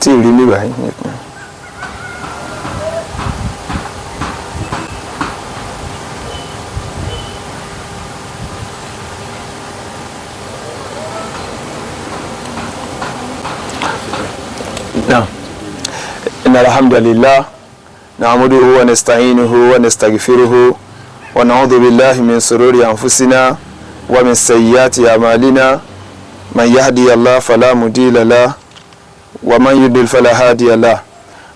Tí rí mi báyìí. نعم إن الحمد لله نعمده ونستعينه ونستغفره ونعوذ بالله من شرور أنفسنا ومن سيئات أعمالنا من يهدي الله فلا مضل له ومن يضلل فلا هادي له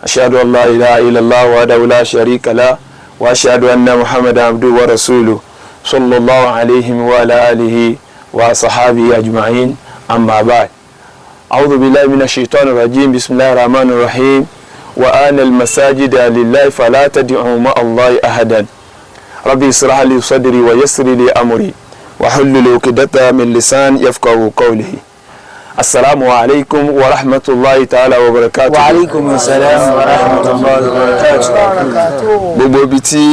أشهد أن لا إله إلا الله وحده لا شريك له وأشهد أن محمدا عبده ورسوله صلى الله عليه وعلى آله وصحبه أجمعين أما بعد أعوذ بالله من الشيطان الرجيم بسم الله الرحمن الرحيم وأن المساجد لله فلا تدعوا مع الله أحدا ربي اشرح لي صدري ويسر لي أمري واحلل عقدة من لسان يفقهوا قولي Assalamu-Alaykum wa rahmatullahi ta'ala wa barakatuh. Wa alaykum assalam wa rahmatullahi wa barakatuh. Gbogbo ibi tí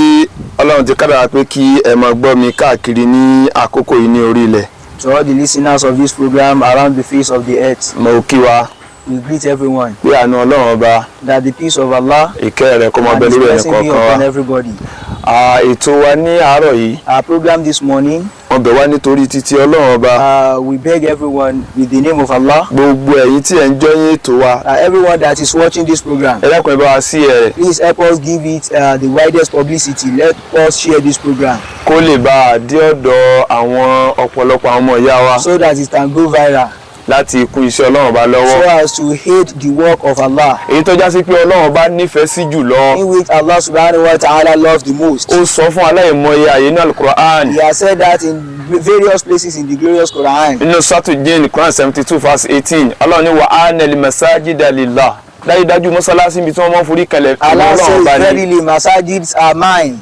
Ọlọ́run ti kádàrá pé kí ẹ máa gbọ́ mi káàkiri ní àkókò yìí ní orí ilẹ̀. To all the listeners of this program around the face of the earth, Mo kí wa we greet everyone pé àánú Ọlọ́run ọba that the peace of Allah ìkẹ́ rẹ̀ kó máa and bẹ His lórí ẹnì blessing be kọ̀ọ̀kan upon wa. everybody. Ètò wa ní àárọ̀ yìí, Our program this morning, wọ́n bẹ̀ wá nítorí títí Ọlọ́run ọba. we beg everyone with the name of Allah, Gbogbo ẹ̀yin tí ẹ̀ ń jọyìn ètò wa, everyone that is watching this program, ẹ dákun ẹ bá wa sí ẹ̀ please help us give it the widest publicity. Let us share this program kó lè bá a dé ọ̀dọ̀ àwọn ọ̀pọ̀lọpọ̀ àwọn ọmọ ìyá wa so that it can go viral, láti kún iṣẹ́ Ọlọ́run ọba lọ́wọ́. so as to aid the work of Allah, Èyí tó já sí pé Ọlọ́run bá nífẹ̀ẹ́ sí jù lọ. in which Allah subhanahu wa ta'ala loves the most. Ó sọ fún aláìmọye àyè ní Al-Qur'an. He has said that in various places in the glorious Quran. Nínú Suratu Jinn, Quran 72 verse 18, Ọlọ́run ní wa anal masajida lillah. Dájúdájú mọ́sálásí ibi tí wọ́n máa ń forí kalẹ̀ fún Allah Ọlọ́run says bá ní. verily masajids are mine.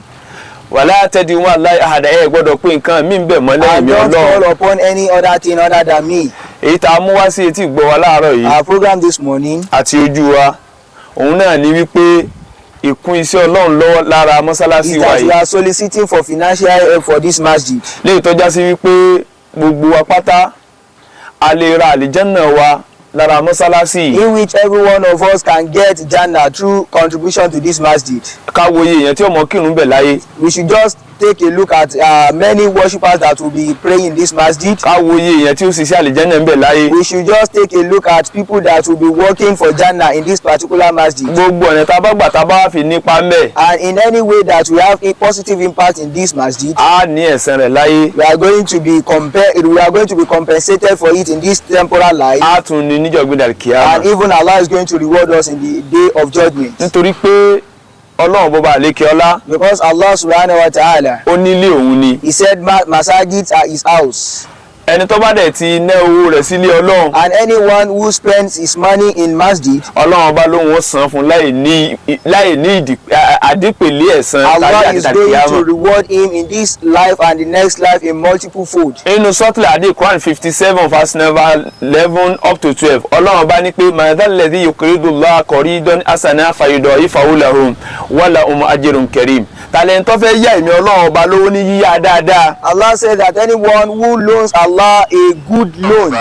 Wala tad'u ma'a Allahi ahada, ẹ gbọ́dọ̀ pé nǹkan mí ń bẹ̀ mọ́ I lẹ́yìn mi don't Ọlọ́run. call upon any other thing other than me. Èyí tá a mú wá sí etí ìgbọ́ wa láàárọ̀ yìí Our program this morning àti ojú wa, òun náà ní wípé ìkún iṣẹ́ Ọlọ́run lọ́wọ́ lára mọ́sálásí is wa that we yìí. are soliciting for financial help for this masjid. Léyìí tó já sí wípé gbogbo wa pátá a lè ra àlìjẹ́nà wa lára mọ́sálásí yìí. In which every one of us can get Jannah through contribution to this masjid. Ká wo iye èèyàn tí ó mọ kírun bẹ̀ láyé. We should just take a look at many worshippers that will be praying in this masjid. Ká wo iye èèyàn tí ó ṣiṣẹ́ àlìjẹ́nà ń bẹ̀ láyé. We should just take a look at people that will be working for Jannah in this particular masjid. Gbogbo ọ̀nà tá a bá gbà tá a bá fi nípa ń bẹ̀. And in any way that we have a positive impact in this masjid, A ní ẹ̀san rẹ̀ láyé. we are going to be compensated for it in this temporal life, A tún ní níjọ́ gbéra kíámà. and even Allah is going to reward us in the day of judgment. Nítorí pé Ọlọ́run bọ́ba àlékè ọlá, Because Allah subhanahu wa ta'ala, ó nílé òun ni. He said masajids are His house. Ẹni tó bá dẹ̀ ti ná owó rẹ̀ sílé Ọlọ́run, And anyone who spends his money in masjid, Ọlọ́run bá lóun ó san fún láì ní àdípèlé ẹ̀san tàbí Allah is going àdìdàkíámà. to reward him in this life and the next life in multiple fold. Inú sọ́tìlẹ̀ àdé Quran 57 verse number 11 up to 12, Ọlọ́run bá ní pé màdàlẹ́dí yuqridullaha qardan hasana fayudaifahu lahum wa lahum ajrun karim. Tàlẹ́ntọ́ fẹ́ yá èmi Ọlọ́run ọba lówó ní yíyá dáadáa. Allah said that anyone who loans Allah a good loan,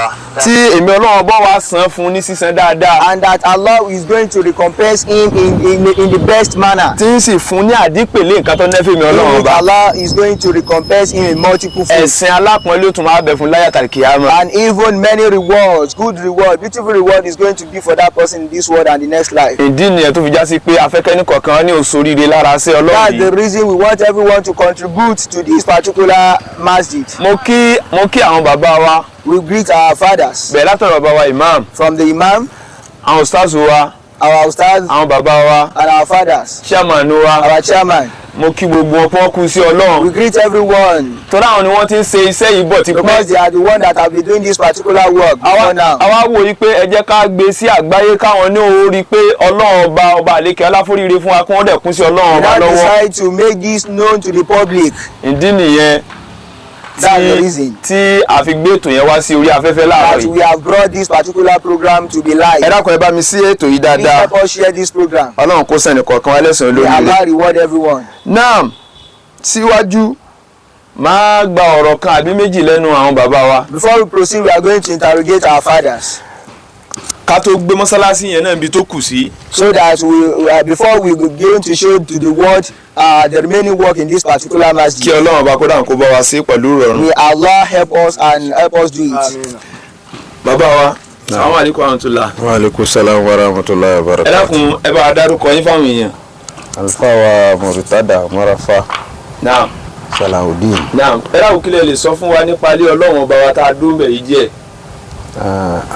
Tí èmi Ọlọ́run ọba wa san fún ní sísan dáadáa. and that Allah is going to recompense him in the best manner. Tí ń sì fún ní àdípèlé nǹkan tó nẹ́fẹ̀ẹ́ mi Ọlọ́run In which ọba. Allah is going to recompense him in multiple folds. Ẹ̀sìn alápọ̀nlé ó tún máa bẹ fún láyà tàlkìyámà. And even many rewards, good reward, beautiful reward is going to be for that person in this world and the next life. Ìdí nìyẹn tó fi já sí pé afẹ́kẹ́ ní kọ̀ọ̀kan ní òṣòríire lára sí Ọlọ́run That's the yìí. reason we want everyone to contribute to this particular masjid. Mo kí àwọn bàbá wa, We greet our fathers, bẹ̀rẹ̀ látọ̀rọ̀ bàbá wa Imam, from the Imam, àwọn ustaz wa, our ustads, àwọn bàbá wa, and our fathers, chairman wa. our chairman. Mo kí gbogbo wọn pọ́n kú sí We Ọlọ́run. greet everyone Torí àwọn ni wọ́n ti ń ṣe iṣẹ́ yìí bọ̀ tipẹ́. because they are the one that have been doing this particular work before now. Àwa wò yí pé ẹ jẹ́ ká gbé sí àgbáyé káwọn ní ó rí pé Ọlọ́run ọba àlékè aláforíire fún wa kí wọ́n dẹ̀ kún sí Ọlọ́run We ọba now lọ́wọ́. decide to make this known to the public. Ìdí nìyẹn That's the reason tí a fi gbé ètò yẹn wá sí orí afẹ́fẹ́ láàárọ̀ that yìí. we have brought this particular program to be live. Ẹ dákun ẹ bá mi sí ètò yìí Please dáadáa. help us share this program. Ọlọ́run kó sẹ́ni kọ̀ọ̀kan wa lẹ́san May olórí rẹ̀. Allah reward everyone. Náà síwájú máa gba ọ̀rọ̀ kan àbí méjì lẹ́nu àwọn bàbá wa. Before we proceed, we are going to interrogate our fathers. ká tó gbé mọ́sálásí yẹn náà ibi tó kù sí. So that before we go to show to the world the remaining work in this particular masjid. Kí Ọlọ́run bá kó dáhùn kó bá wa ṣe pẹ̀lú ìrọ̀rùn. May Allah help us and help us do it. Bàbá wa, Assalamu-Alaykum wa rahmatullah. Wa alaykum salam wa rahmatullahi wa barakatuh. Ẹ dákun ẹ bá a dárúkọ yín fáwọn èèyàn. Alfa wa Murtada Marafa Naam. Salahuddin. Naam. Ẹ dákun kí lẹ lè sọ fún wa nípa ilé Ọlọ́run ọba wa tá a dúró bẹ̀ yìí díẹ̀.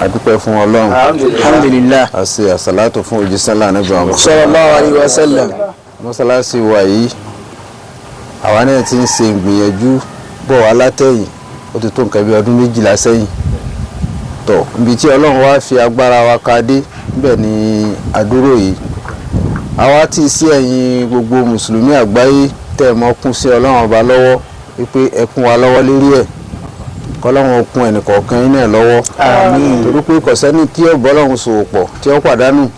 A dúpẹ́ fún Ọlọ́run. Alhamdulillah. A ṣe àsàlátù fún òjíṣẹ́ Ànábì Muhammad Sallallahu alayhi wa sallam. Mọ́sálásí wa yìí àwa náà ti ń ṣe ìgbìyànjú bọ̀ wá látẹ̀yìn ó ti tó nǹkan bí ọdún 12 sẹ́yìn. Tọ́ ibi tí Ọlọ́run wá fi agbára wa ká dé níbẹ̀ ni àdúró yìí. Àwa tí sí ẹ̀yin gbogbo mùsùlùmí àgbáyé tẹ́ mọ́ kún sí Ọlọ́run ọba lọ́wọ́ wípé ẹ kún wa lọ́wọ́ lérí ẹ̀. Kọ́lọ́run kún ẹnìkọ̀ọ̀kan yín náà lọ́wọ́. Àmín. Torí pé kò sẹ́ni tí ó bọ́lọ́run sòwò pọ̀ tí ó pàdánù.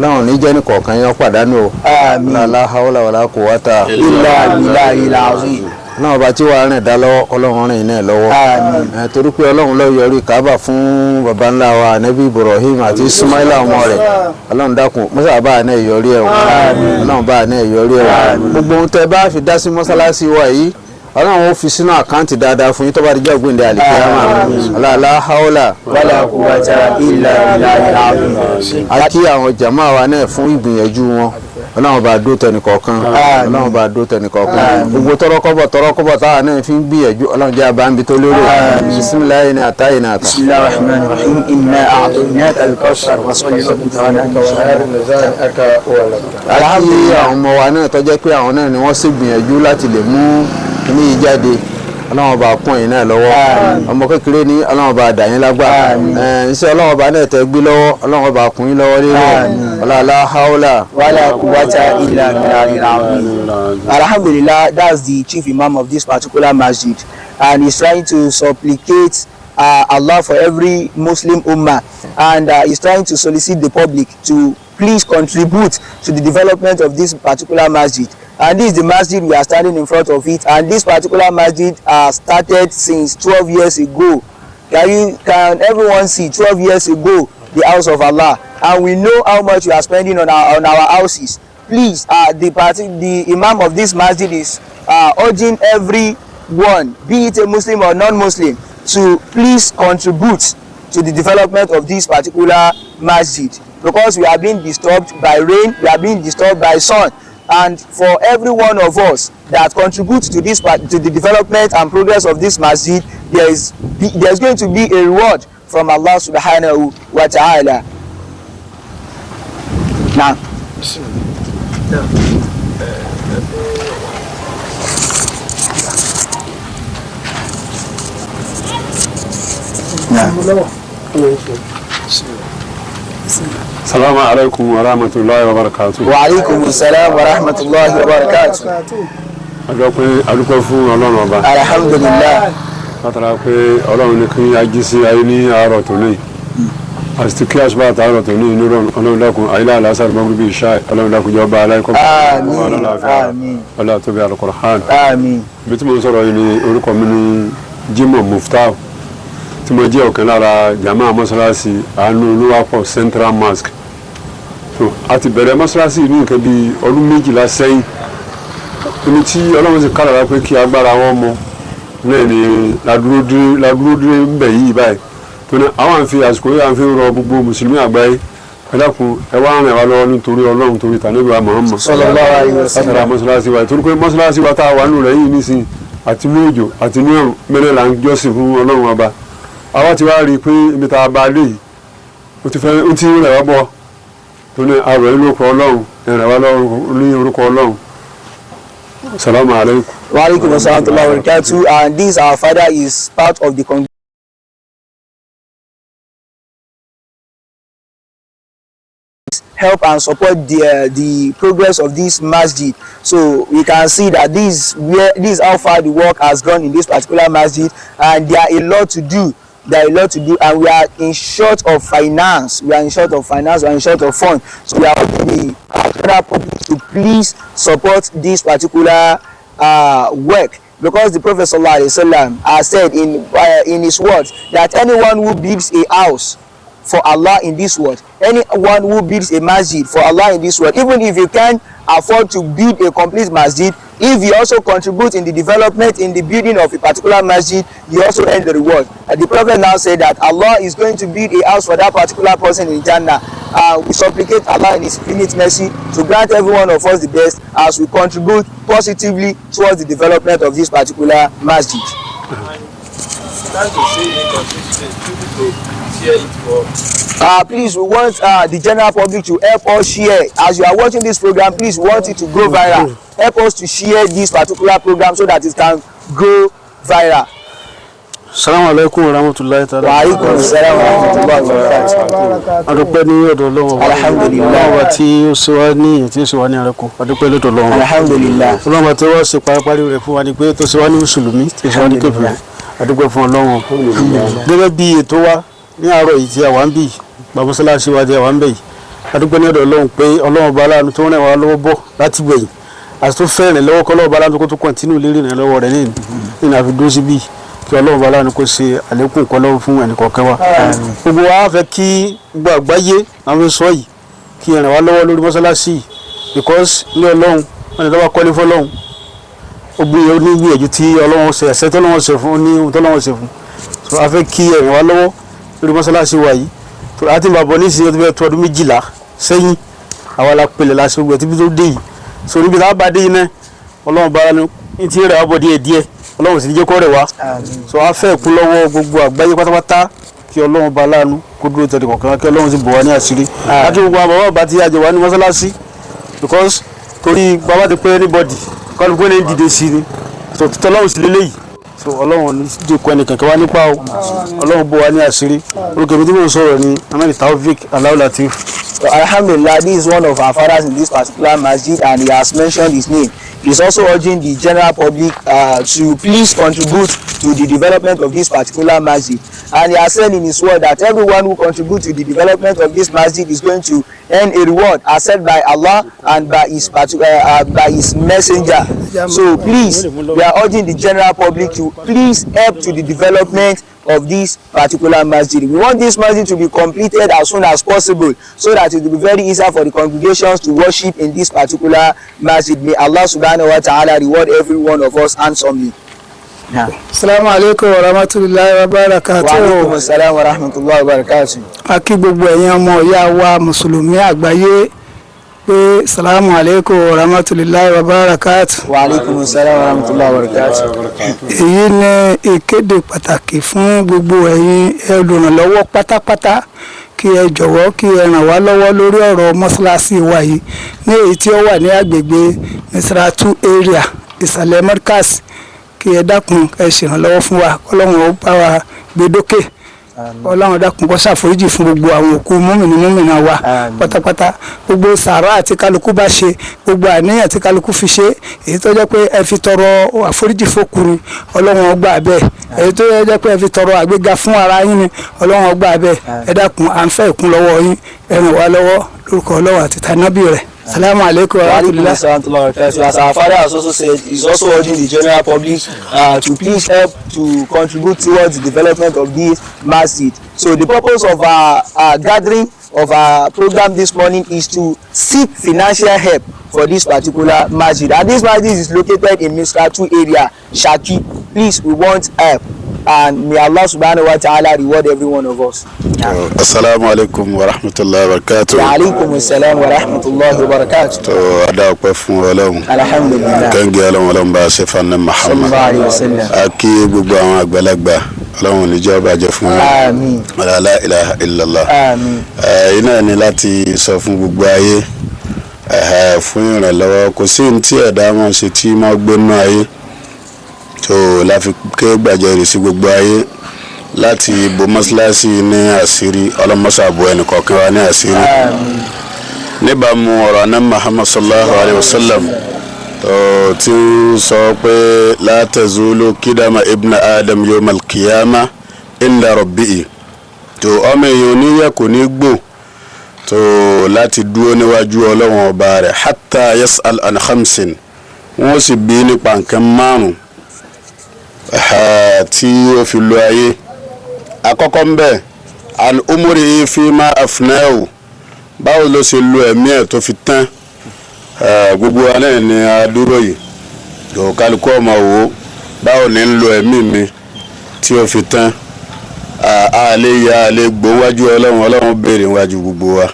Láwọn ní jẹ́ nìkọ̀ọ̀kan yín ó pàdánù o. Àmín. La hawla wala quwwata illa billahil azim. Náà ọba tí wàá rìn dá lọ́wọ́ Ọlọ́run rìn náà lọ́wọ́. Àmín. Torí pé Ọlọ́run ló yọrí Káàbà fún baba ńlá wa Ànábì Ibrahim àti Ismaila ọmọ rẹ̀. Ọlọ́run dákun mọ́sá bá náà yọrí ẹ̀ wọ́n. Ọlọ́run bá náà yọrí ẹ̀ wọ́n. Gbogbo ohun tẹ́ bá fi dá sí mọ́sálásí wa yìí Ọlọ́run ó fi sínú àkáǹtì dáadáa fún yín tó bá di jẹ́ ògbìndé àlìkíyàmá. La hawla wala quwwata illa billahil azim. A kí àwọn jàmáà wa náà fún ìgbìyànjú wọn. Ọlọ́run bá dó tẹnìkọ̀ọ̀kan. Ọlọ́run bá dó tẹnìkọ̀ọ̀kan. Gbogbo tọrọkọ́bọ̀ táwa náà fi ń gbìyànjú Ọlọ́run jẹ́ àbámbi tó lérò. Bismillahi ní àtàyè náà tà. Bismillahir rahmanir rahim. Inna a'tainaka al-kawthar wa salli rabbika Alhamdulillah àwọn ọmọ wa náà tó jẹ́ pé àwọn náà ni wọ́n sì gbìyànjú láti lè mú ní ìjáde Ọlọ́run bá kún ẹ̀yin náà lọ́wọ́ ọmọ kékeré ní Ọlọ́run bá dà yín lágbà iṣẹ́ Ọlọ́run bá náà tẹ́ gbé lọ́wọ́ Ọlọ́run bá kún yín lọ́wọ́ lérò la hawla wala quwwata illa billahil azim. Alhamdulillah, that's the chief imam of this particular masjid, and he's trying to supplicate Allah for every Muslim ummah, and he's trying to solicit the public to please contribute to the development of this particular masjid. And this is the masjid, we are standing in front of it, and this particular masjid started since 12 years ago. Can everyone see 12 years ago the house of Allah, and we know how much we are spending on our houses. Please, the imam of this masjid is urging everyone, be it a Muslim or non-Muslim, to please contribute to the development of this particular masjid, because we are being disturbed by rain, we are being disturbed by sun. And for every one of us that contributes to the development and progress of this masjid, there's going to be a reward from Allah subhanahu wa ta'ala. Now, Assalamu-Alaykum wa rahmatullahi wa barakatuh. wa alaykum salam wa rahmatullahi wa barakatuh. Adúpẹ́ fún Ọlọ́run ọba. Alhamdulillah. Látara pé Ọlọ́run ní kí a jí sí ayé ní àárọ̀ tòní. Àti kí àṣùbà àtàárọ̀ tòní inú Ọlọ́run dákun àyílá àlásàrì mọ́gbí bí ìṣá Ọlọ́run dákun jọba aláìkọ́. Àmín. Ọlọ́run tó bí Al-Qur'an. Àmín. Ibi tí mo ń sọ̀rọ̀ yìí ni orúkọ mi ní Jimoh Muftau, tí mo jẹ́ ọ̀kan lára jàmáà mọ́sálásí Anuoluwapo Central Masjid. A ti bẹ̀rẹ̀ mọ́sálásí ní nǹkan bí ọdún 12 sẹ́yìn. Ẹni tí Ọlọ́run ti kádàrá pé kí agbára wọn mọ náà ni ládúró dúró ń bẹ̀ yìí báyìí. Tó ní àwọn àfi àsìkò yìí à ń fi rọ gbogbo mùsùlùmí àgbáyé. Ẹ dákun ẹ wá rìn wá lọ́wọ́ nítorí Ọlọ́run torí tànàbí wa Muhammad. Sallallahu alaihi wasallam. Látara mọ́sálásí wa torí pé mọ́sálásí wa tá a wà nù rẹ̀ yìí nísìnyí àti ní òjò àti ní ọ̀run mẹ́rẹ̀ là ń jọ́sìn fún Ọlọ́run ọba. Àwa ti wá rí i pé ibi tá a bá lé yìí ó ti rẹ̀ wá bọ̀. Tó ní àwẹ̀ lórúkọ Ọlọ́run ẹ̀rẹ̀ wá ní orúkọ Ọlọ́run. Assalamu-Alaykum. Wa alaykum assalam wa barakatuh. And this our father is part of the help and support the progress of this masjid. So we can see that this is how far the work has gone in this particular masjid, and there are a lot to do. And we are in short of finance. We are in short of funds. So we are hoping the public to please support this particular work, because the Prophet ﷺ has said in his words that anyone who builds a house for Allah in this world. Anyone who builds a masjid for Allah in this world, even if you can't afford to build a complete masjid, if you also contribute in the development, in the building of a particular masjid, you also earn the reward. The Prophet now said that Allah is going to build a house for that particular person in Jannah. We supplicate Allah in His infinite mercy to grant every one of us the best as we contribute positively towards the development of this particular masjid. Please, we want the general public to help us share. As you are watching this program, please, we want it to go viral. Help us to share this particular program so that it can go viral. Assalamu-Alaykum warahmatullahi ta'ala. Wa alaikum assalam warahmatullahi wabarakatuh. Adúpẹ́ ní ọ̀dọ̀ Ọlọ́run. Alhamdulillah. Ọlọ́run tí ó ṣe wá ní èyí tí ó ṣe wá ní àrẹ́kù. Adúpẹ́ lọ́dọ̀ Ọlọ́run. Alhamdulillah. Ọlọ́run tí wọ́n ṣe paríparí rẹ̀ fún wa ni pé tó ṣe wá ní mùsùlùmí tí ṣe wá ní kèfèrí. Adúpẹ́ fún Ọlọ́run. Gẹ́gẹ́ bí ètò wa ní àárọ̀ yìí tí àwa ń bì, bàbá Sọ́láṣí wa tí àwa ń bẹ̀ yìí. Adúpẹ́ ní ọ̀dọ̀ Ọlọ́run pé Ọlọ́run bá láàánú tó ràn wá lọ́wọ́ bọ̀ láti gbẹ̀yìn. Àti tó fẹ́ràn lọ́wọ́ kọ́ Ọlọ́run bá láàánú kó tó kọ̀ntínú lérí rẹ̀ lọ́wọ́ rẹ̀ nínú àfidó síbí. Kí Ọlọ́run bá láàánú kó ṣe àlékún nǹkan lọ́wọ́ fún ẹnìkọ̀ọ̀kan wa. Gbogbo wa fẹ́ kí gbogbo àgbáyé àwọn sọ yìí kí ẹ ràn wá lọ́wọ́ lórí mọ́sálásí because ní Ọlọ́run wọn ni lọ́wọ́ kọ́lé fọ́lọ́run ó gbìyànjú ó ní gbìyànjú tí Ọlọ́run ṣe ẹ̀sẹ̀ tó lọ́wọ́ ṣe fún ní ohun tó lọ́wọ́ ṣe fún so a fẹ́ kí ẹ ràn wá lọ́wọ́ lórí mọ́sálásí wa yìí tó láti máa bọ̀ ní ìsìn ọdún tó ọdún 12 sẹ́yìn àwa la pèlè láti gbogbo ẹtí tó dé yìí so níbi tá a bá dé yìí náà Ọlọ́run bá ní tí rẹ̀ wá bọ̀ díẹ̀ Ọlọ́run sì ní jẹ́ kó rẹ̀ wá so a fẹ́ kún lọ́wọ́ gbogbo àgbáyé pátápátá kí Ọlọ́run bá láàánú kó dúró tẹ̀lé kọ̀ọ̀kan kí Ọlọ́run sì bọ̀ wá ní àṣírí láti gbogbo àwọn bàbá tí a jẹ wá ní mọ́sálásí because torí bàbá ti pé anybody kọ́ni pé ní dìde sí ni so títọ́ Ọlọ́run sì lélẹ́yìí so Ọlọ́run ní jẹ́kọ́ ẹnì kankan wá nípa o Ọlọ́run bọ̀ wá ní àṣírí orúkọ mi tí mo sọ̀rọ̀ ni Ahmed Taofik Anuoluwapo. Alhamdulillah, this is one of our fathers in this particular masjid and he has mentioned his name. He's also urging the general public to please contribute to the development of this particular masjid. And he has said in his word that everyone who contributes to the development of this masjid is going to earn a reward as said by Allah and by his messenger. So please, we are urging the general public to please help to the development of this particular masjid. We want this masjid to be completed as soon as possible so that it will be very easy for the congregations to worship in this particular masjid. May Allah subhanahu wa ta'ala reward every one of us handsomely. Assalamu-Alaykum warahmatullahi wabarakatuh. Wa alaikum assalam warahmatullahi wabarakatuh. A kí gbogbo ẹ̀yin ọmọ ìyá wa mùsùlùmí àgbáyé pé Assalamu-Alaykum warahmatullahi wabarakatuh. Wa alaikum assalam warahmatullahi wabarakatuh. Èyí ni ìkéde pàtàkì fún gbogbo ẹ̀yin olùrànlọ́wọ́ pátápátá kí ẹ jọ̀wọ́ kí ẹ ràn wá lọ́wọ́ lórí ọ̀rọ̀ mọ́sálásí wa yìí ní èyí tí ó wà ní agbègbè Misratu area ìsàlẹ̀ Markaz kí ẹ dákun ẹ ṣèrànlọ́wọ́ fún wa Ọlọ́run ó bá wa gbé dókè Ọlọ́run dákun kó ṣàforíjì fún gbogbo àwọn òkú mùmínì wa pátápátá gbogbo sàárà àti kálukú bá ṣe gbogbo àníyàn tí kálukú fi ṣe èyí tó jẹ́ pé ẹ fi tọrọ àforíjì fókùnrin Ọlọ́run ó gbà bẹ́ẹ̀ èyí tó jẹ́ pé ẹ fi tọrọ àgbéga fún ara yín ni Ọlọ́run ó gbà bẹ́ẹ̀ ẹ dákun à ń fẹ́ ìkún lọ́wọ́ yín ẹ ràn wá lọ́wọ́ lórúkọ Ọlọ́run àti tànábì rẹ̀. Assalamu-Alaykum warahmatullahi. As our father has also said, he's also urging the general public to please help to contribute towards the development of this masjid. So the purpose of our gathering of our program this morning is to seek financial help for this particular masjid. And this masjid is located in Misratu area, Shaki. Please, we want help. And may Allah subhanahu wa ta'ala reward every one of us. Assalamu-Alaykum warahmatullahi wabarakatuh. Wa alaikum assalam warahmatullahi wabarakatuh. tó adá ọpẹ́ fún Ọlọ́run Alhamdulillah. kẹ́ńgẹ́ Ọlọ́run bá ṣe fún Muhammad Sallallahu alaihi wasallam. a kí gbogbo àwọn àgbàlagbà Ọlọ́run níjọ́ bàjẹ́ fún wọn. Àmín. la ilaha illallah. Àmín. iná ni láti sọ fún gbogbo ayé fún ìrànlọ́wọ́ kò sí ní tí ẹ̀dá wọn ṣe tí wọ́n gbé nú ayé tó láfi ké gbàjẹ́rì sí gbogbo ayé láti bo mọ́sálásí ní àṣírí ọlọ́mọ́sàbò ẹnìkọ̀ọ̀kan wa ní àṣírí níbàámu ọ̀rọ̀ aná Muhammad sallallahu alayhi wa sallam tó tí ń sọ pé la tazulu kidama ibn adam yawmal qiyamah inda rabbihi tó ọmọ èèyàn oníyẹ kò ní gbò tó láti dúró níwájú Ọlọ́run ọba rẹ̀ hatta yas'al an khamsin wọ́n sì bí nípa nǹkan márùn tí ó fi lo ayé àkọ́kọ́ ń bẹ an umri fima afna'u báwo ló ṣe lo ẹ̀mí ẹ̀ tó fi tán gbogbo wa náà ni a dúró yìí tó kálukú ọmọ wo báwo ni ń lo ẹ̀mí mi tí ó fi tán a lè ya a lè gbó wájú ọlọ́run béèrè wájú gbogbo wa.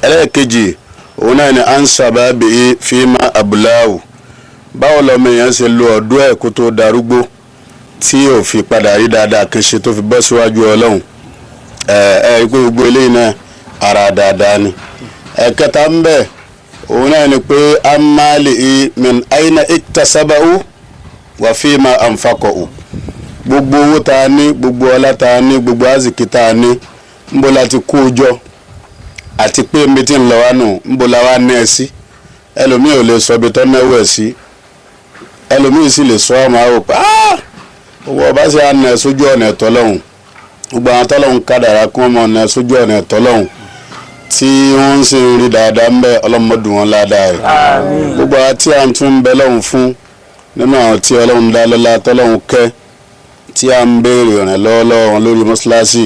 ẹlẹ́ẹ̀kejì òun náà ni ansaba bi fima abúláwù báwo lọ́mọ èèyàn ṣe lo ọ̀dọ́ ẹ̀ kó tó darúgbó tí ò fi padà rí dáadáa kan ṣe tó fi bọ́ síwájú ọlọ́run rí pé gbogbo eléyìí náà ara dáadáa ni. ẹ̀kẹta ń bẹ òun náà ni pé amali min aina iktasaba'u wa fima anfaqa'u gbogbo owó tá a ní gbogbo ọlá tá a ní gbogbo azìkí tá a ní ń bọ́ láti kó o jọ àti pé mi ti ń lọ wá nù ń bọ́ la wá ní ẹ sí ẹlòmíì ò lè sọ ibi tó náwó ẹ sí ẹlòmíì sì lè sọ ọmọ àwọn òpá owó ọba sì á nà ẹ sójú ọ̀nà ẹ̀tọ́ lọ́hùn gbogbo àwọn tọ́lọ́hùn kádàrá kí wọ́n mọ̀ nà ẹ sójú ọ̀nà ẹ̀tọ́ lọ́hùn tí wọ́n ń sìn rí dáadáa ń bẹ ọlọ́mọdún wọn ládàá rẹ̀ gbogbo àwọn tí a ń tún ń bẹ lọ́hùn fún nínú àwọn tí ọlọ́hun dá lọ́lá tọ́lọ́hun kẹ́ tí a ń béèrè ìrànlọ́wọ́ lọ́wọ́ wọn lórí mọ́ṣáláṣí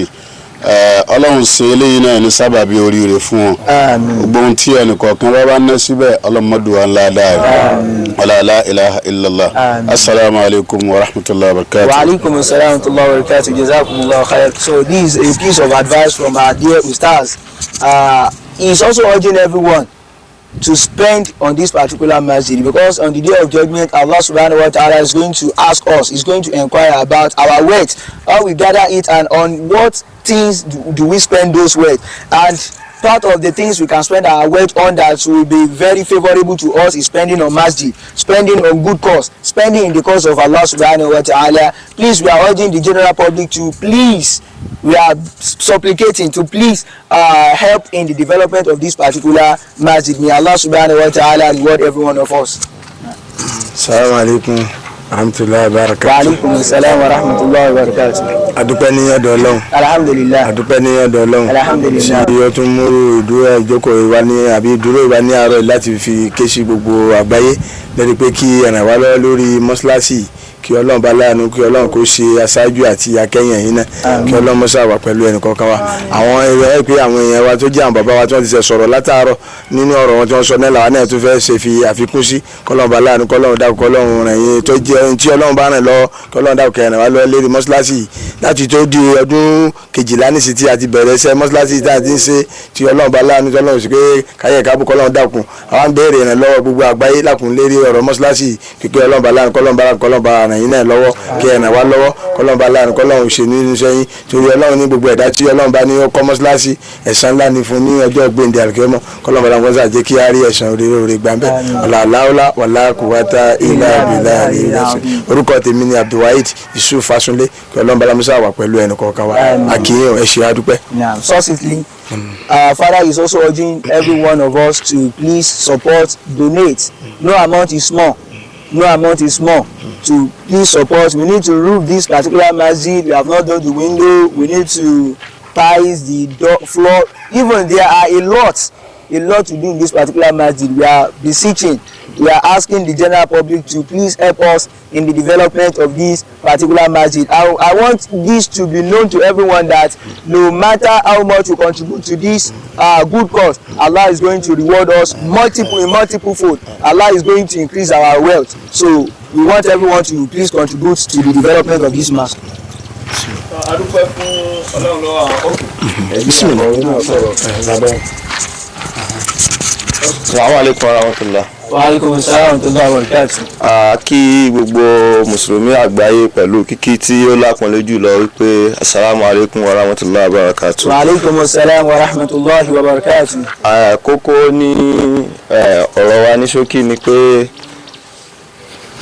ọlọ́run ṣe eléyìí náà ní sábàbí oríire fún wọn gbogbo ohun tí ẹnìkọ̀ọ̀kan bá ná síbẹ̀ ọlọ́mọdúnwà ńlá dáa la ilaha illallah assalamu-alaykum wa rahmatullahi wa barakatuh. Wa alaykum assalam wa rahmatullahi wa barakatuh. Jazakumullahu khair. So this is a piece of advice from our dear ustaz. He is also urging everyone to spend on this particular masjid, because on the day of judgment Allah subhanahu wa ta'ala is going to ask us, is going to inquire about our wealth, how we gather it, and on what things do we spend those wealth. And part of the things we can spend our wealth on that will be very favorable to us is spending on masjid, spending on good cause, spending in the cause of Allah subhanahu wa ta'ala. Please, we are urging the general public to please, we are supplicating to please help in the development of this particular masjid. May Allah subhanahu wa ta'ala reward every one of us. Assalamu-Alaykum warahmatullahi wabarakatuh. Wa alaykum assalam wa rahmatullahi wa barakatuh. Adúpẹ́ ní ọ̀dọ̀ Ọlọ́run. Alhamdulillah. Adúpẹ́ ní ọ̀dọ̀ Ọlọ́run. Alhamdulillah. Tí ó tún mú ìdúró ìjókòó ìwá ní àbí ìdúró ìwá ní àárọ̀ láti fi ké sí gbogbo àgbáyé lórí pé kí ẹ̀ràn wá lọ́wọ́ lórí mọ́ṣáláṣí kí Ọlọ́run bá láàánú kí Ọlọ́run kó ṣe aṣáájú àti akẹ́yìn yìí náà kí Ọlọ́run mọ́ṣá wà pẹ̀lú ẹnì kọ̀ọ̀kan wa. àwọn èèyàn pé àwọn èèyàn wa tó jẹ́ àwọn bàbá wa tí wọ́n ti ṣe sọ̀rọ̀ látàárọ̀ nínú ọ̀rọ̀ wọn tí wọ́n sọ náà làwọn náà tó fẹ́ ṣe fi àfikún sí k'Ọlọ́run bá láàánú k'Ọlọ́run dákun k'Ọlọ́run ràn yín tó jẹ́ ohun tí Ọlọ́run bá ràn lọ́wọ́ k'Ọlọ́run dákun kẹrin wá lọ́wọ́ lérí mọ́ṣáláṣí láti tó di ọdún 12 nísì tí a ti bẹ̀rẹ̀ iṣẹ́ mọ́ṣáláṣí tí a ti ń ṣe tí Ọlọ́run bá láàánú tí Ọlọ́run sì pé káyẹ̀ kábù k'Ọlọ́run dákun àwọn béèrè ìrànlọ́wọ́ gbogbo àgbáyé lákùn lérí ọ̀rọ̀ mọ́ṣáláṣí kíkẹ́ Ọlọ́run bá láàánú k'Ọlọ́run bá ràn yín náà lọ́wọ́ kí ẹ̀ràn wá lọ́wọ́ k'Ọlọ́run bá láàánú k'Ọlọ́run ṣe nínú sẹ́yìn torí Ọlọ́run ní gbogbo ẹ̀dá tí Ọlọ́run bá ní ọkọ̀ mọ́ṣáláṣí ẹ̀san ńlá ni fún ní ọjọ́ gbẹ̀ǹdẹ̀ àlùkẹ́mọ́ k'Ọlọ́run bá láàánú kọ́sà jẹ́ kí á rí ẹ̀san orí gbàǹbẹ̀ ọ̀làláwọ́lá wàlá kùwátá ilá bìlá ìrẹsì. orúkọ tèmi ni Abdulwahid Yusuf Fasunlé kí Ọlọ́run bá láàánú wà pẹ̀lú ẹnì kọ̀ọ̀kan wa àkíyàn ẹ ṣé adúpẹ́. Successfully, Father is also urging every one of us to please support, donate. No amount is small. No amount is small. To please support. We need to roof this particular masjid. We have not done the window. We need to tiles the door, floor. Even there are a lot to do in this particular masjid. We are beseeching. We are asking the general public to please help us in the development of this particular masjid. I want this to be known to everyone that no matter how much we contribute to this good cause, Allah is going to reward us in multiple fold. Allah is going to increase our wealth. So we want everyone to please contribute to the development of this mosque. Assalamu-Alaykum warahmatullahi. Wa alaykum assalam wa rahmatullahi wa barakatuh. Kí gbogbo mùsùlùmí àgbáyé pẹ̀lú kíkí tí ó lápọ̀nlé jùlọ wípé Assalamu-Alaykum warahmatullahi wa barakatuh. Wa alaykum assalam wa rahmatullahi wa barakatuh. Kókó ní ọ̀rọ̀ wa ní ṣókí ni pé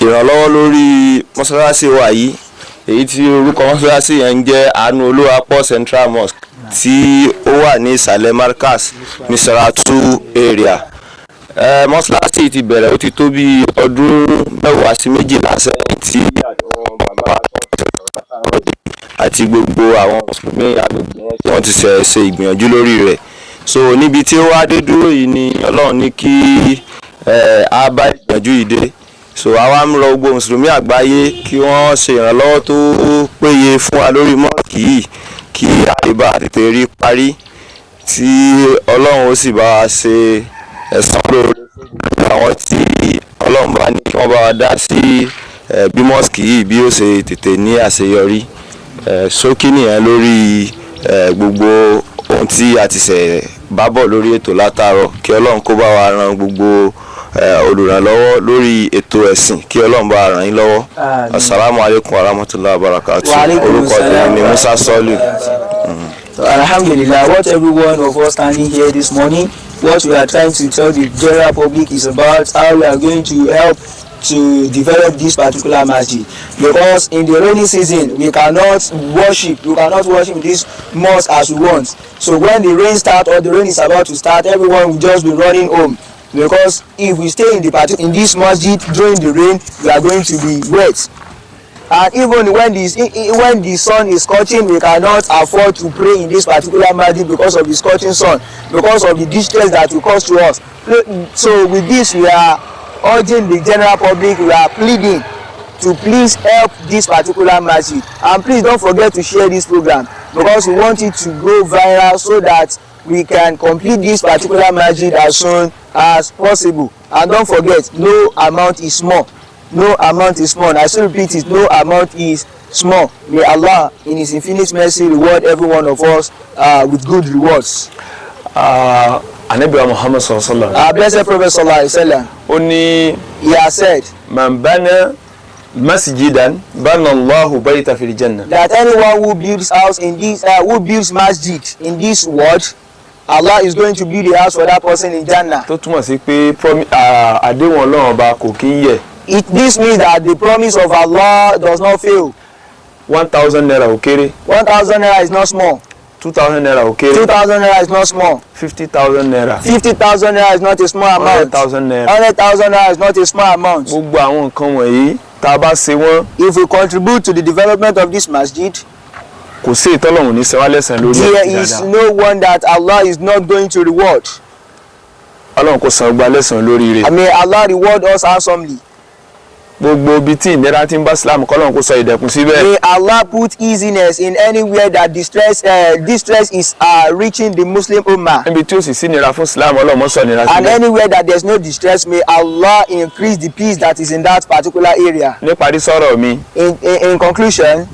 ìrànlọ́wọ́ lórí mọ́sálásí wa yìí èyí tí orúkọ mọ́sálásí yẹn ń jẹ́ Anuoluwapo Central Mosque tí ó wà ní ìsàlẹ̀ Markaz ní Saratu area. Mọ́sálásí ti bẹ̀rẹ̀ ó ti tó bí ọdún 10 sí 12 sẹ́yìn tí àwọn bàbá àti gbogbo àwọn mùsùlùmí àgbègbè tí wọ́n ti ṣe ìgbìyànjú lórí rẹ̀. So níbi tí ó wá dé dúró yìí ni Ọlọ́run ní kí a bá ìgbìyànjú yìí dé. So àwa ń rọ gbogbo mùsùlùmí àgbáyé kí wọ́n ṣe ìrànlọ́wọ́ tó péye fún wa lórí mọ́ọ̀kì yìí kí àlebá tètè rí parí tí Ọlọ́run ó sì bá wa ṣe ẹ̀san lórí àwọn tí Ọlọ́run bá ní kí wọ́n bá wa dá sí bí mosque yìí bí ó ṣe tètè ní àṣeyọrí. Ṣókí nìyẹn lórí gbogbo ohun tí a ti ṣe bá bọ̀ lórí ètò látàárọ̀. Kí Ọlọ́run kó bá wa ran gbogbo olùrànlọ́wọ́ lórí ètò ẹ̀sìn, kí Ọlọ́run bá ràn yín lọ́wọ́. Assalamu-Alaykum warahmatullahi wabarakatuh. Orúkọ tèmi ni Musa Soliu. So, Alhamdulillah, what every one of us standing here this morning, what we are trying to tell the general public is about how we are going to help to develop this particular masjid, because in the rainy season we cannot worship this mosque as we want. So when the rain starts or the rain is about to start, everyone will just be running home, because if we stay in this masjid during the rain, we are going to be wet. And even when the sun is scorching, we cannot afford to pray in this particular masjid because of the scorching sun, because of the distress that will cause to us. So with this, we are urging the general public, we are pleading to please help this particular masjid, and please don't forget to share this program, because we want it to go viral so that we can complete this particular masjid as soon as possible. And don't forget, no amount is small. No amount is small. I still repeat it, no amount is small. May Allah in His infinite mercy reward every one of us with good rewards. Anabi Muhammad sallallahu alaihi wasallam. Our blessed Prophet sallallahu alaihi wasallam. Oni, he has said, man bana masjidan bana Allahu bayta fil jannah. That anyone who builds house in this, who builds masjid in this world, Allah is going to build a house for that person in Jannah. Tó túmọ̀ sí pé àdéhùn Ọlọ́run ọba kò kí ń yẹ̀. This means that the promise of Allah does not fail. 1,000 naira ò kéré. 1,000 naira is not small. 2,000 naira ò kéré. 2,000 naira is not small. 50,000 naira. 50,000 naira is not a small amount. 100,000 naira. 100,000 naira is not a small amount. Gbogbo àwọn nǹkan wọ̀nyí tá a bá ṣe wọ́n. If we contribute to the development of this masjid, kò sí ìtọ́lọ́run ní ṣe wá lẹ́san lórí ẹ̀. there is no one that Allah is not going to reward. Ọlọ́run kò san gba lẹ́san lórí rẹ̀. And may Allah reward us handsomely. Gbogbo ibi tí ìnira ti ń bá Islam kọ́lọ́run kó sọ ìdẹ̀kùn síbẹ̀. May Allah put easiness in anywhere that distress is reaching the Muslim Ummah. Níbi tí ó sì sí nira fún Islam, Ọlọ́run mọ́ sọ nira síbẹ̀. And anywhere that there is no distress, may Allah increase the peace that is in that particular area. Níparí sọ̀rọ̀ mi. In conclusion,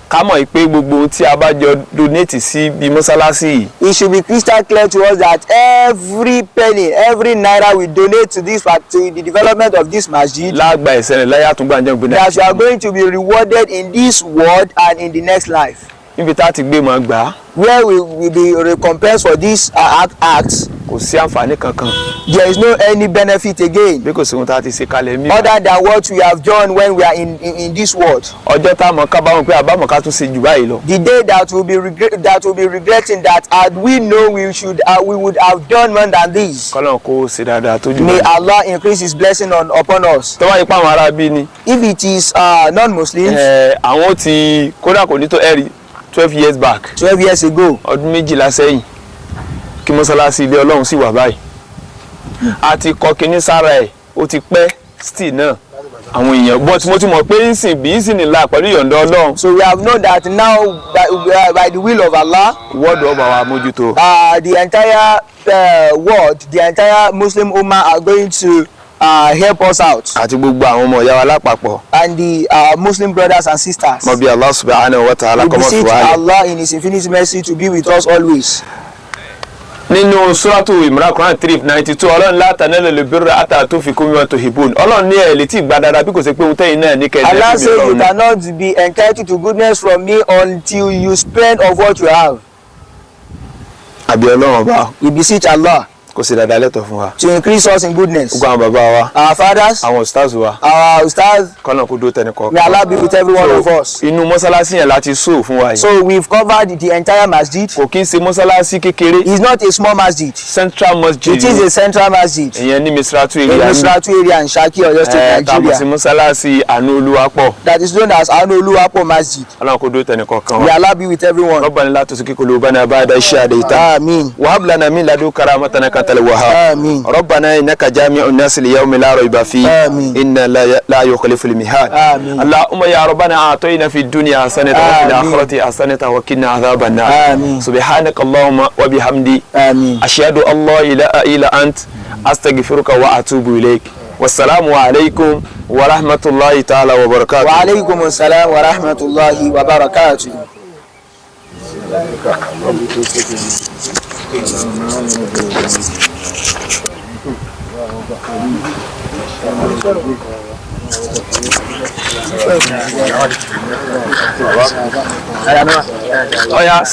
ká mọ̀ pé gbogbo ohun tí a bá jọ donate sí bí mọ́sálásí yìí. It should be crystal clear to us that every penny, every naira we donate to the development of this masjid, lágbà ẹ̀sẹ̀ rẹ̀ láyé àtúngbàjẹ́ ògbìn náà. that you are going to be rewarded in this world and in the next life. Níbi tá a ti gbé mọ́ gbà á. Where we will be recompensed for these acts. Kò sí àǹfààní kankan. There is no any benefit again. Bí kò sí ohun tá a ti ṣe kalẹ̀ mí. Other than what we have done when we are in this world. Ọjọ́ tá a mọ̀ ká bá wọn pé àbámọ̀ ká tún ṣe jù báyìí lọ. The day that will be regretting that had we know we would have done more than this. Kọ́lọ́n kó ṣe dáadáa tó jù. May Allah increase His blessing upon us. Tó bá yí pa àwọn ará bí ni. If it is non-Muslims. Àwọn tí kódà kò ní tó ẹ̀rí 12 years back. 12 years ago. Ọdún 12 sẹ́yìn kí mọ́sálásí ilé Ọlọ́run sì wà báyìí. A ti kọ́ kinní sára ẹ̀ ó ti pẹ́ still náà àwọn èèyàn gbọ́ tí mo ti mọ̀ pé ń sìn bí ń sìn nílá pẹ̀lú ìyọ̀ǹda Ọlọ́run. So we have known that now by the will of Allah. Wọ́ọ̀dù ọba wa mójútó. The entire world, the entire Muslim Ummah are going to help us out. Àti gbogbo àwọn ọmọ ìyá wa lápapọ̀. And the Muslim brothers and sisters. Mo bí Allah subhanahu wa ta'ala kọ́mọ́ fi wáyé. We beseech Allah in His infinite mercy to be with us always. Nínú suratu Imran Quran 3:92 Ọlọ́run la tanalul birra hatta tunfiqu mimma tuhibbun. Ọlọ́run ní ẹ̀ lè tí gbà dáadáa bí kò ṣe pé ohun tẹ́yìn náà ní kẹ́ẹ̀dẹ́. Allah says you cannot be entitled to goodness from me until you spend of what you have. Àbí Ọlọ́run ọba. We beseech Allah. Kò sí dáadáa lẹ́tọ̀ fún wa. To increase us in goodness. Gbogbo àwọn bàbá wa. Our fathers. Àwọn ustaz wa. Our ustaz. Kọ́nà kó dó tẹni kọ̀ọ̀kan. May Allah be with every one of us. Inú mọ́sálásí yẹn láti sóò fún wa yìí. So we've covered the entire masjid. Kò kí ń ṣe mọ́sálásí kékeré. It's not a small masjid. Central Masjid. It is a central masjid. Ìyẹn ní Misratu area. In Misratu area in Shaki, Oyo State, Nigeria. Tàbí sí mọ́sálásí Anuoluwapo. That is known as Anuoluwapo Masjid. Ọlọ́run kó dó tẹni kọ̀ọ̀kan wa. May Allah be with everyone. Rabbana la tuzigh qulubana ba'da idh hadaytana. Amin. Wa hab lana min ladunka rahmatan أنت الوهاب آمين. ربنا إنك جامع الناس ليوم لا ريب فيه آمين. إن لا يخلف الميعاد آمين. اللهم يا ربنا أعطينا في الدنيا حسنة وفي الآخرة حسنة وقنا عذاب النار آمين. سبحانك اللهم وبحمدك آمين. أشهد أن لا إله إلا أنت أستغفرك وأتوب إليك والسلام عليكم ورحمة الله تعالى وبركاته. وعليكم السلام ورحمة الله وبركاته. Oh yes.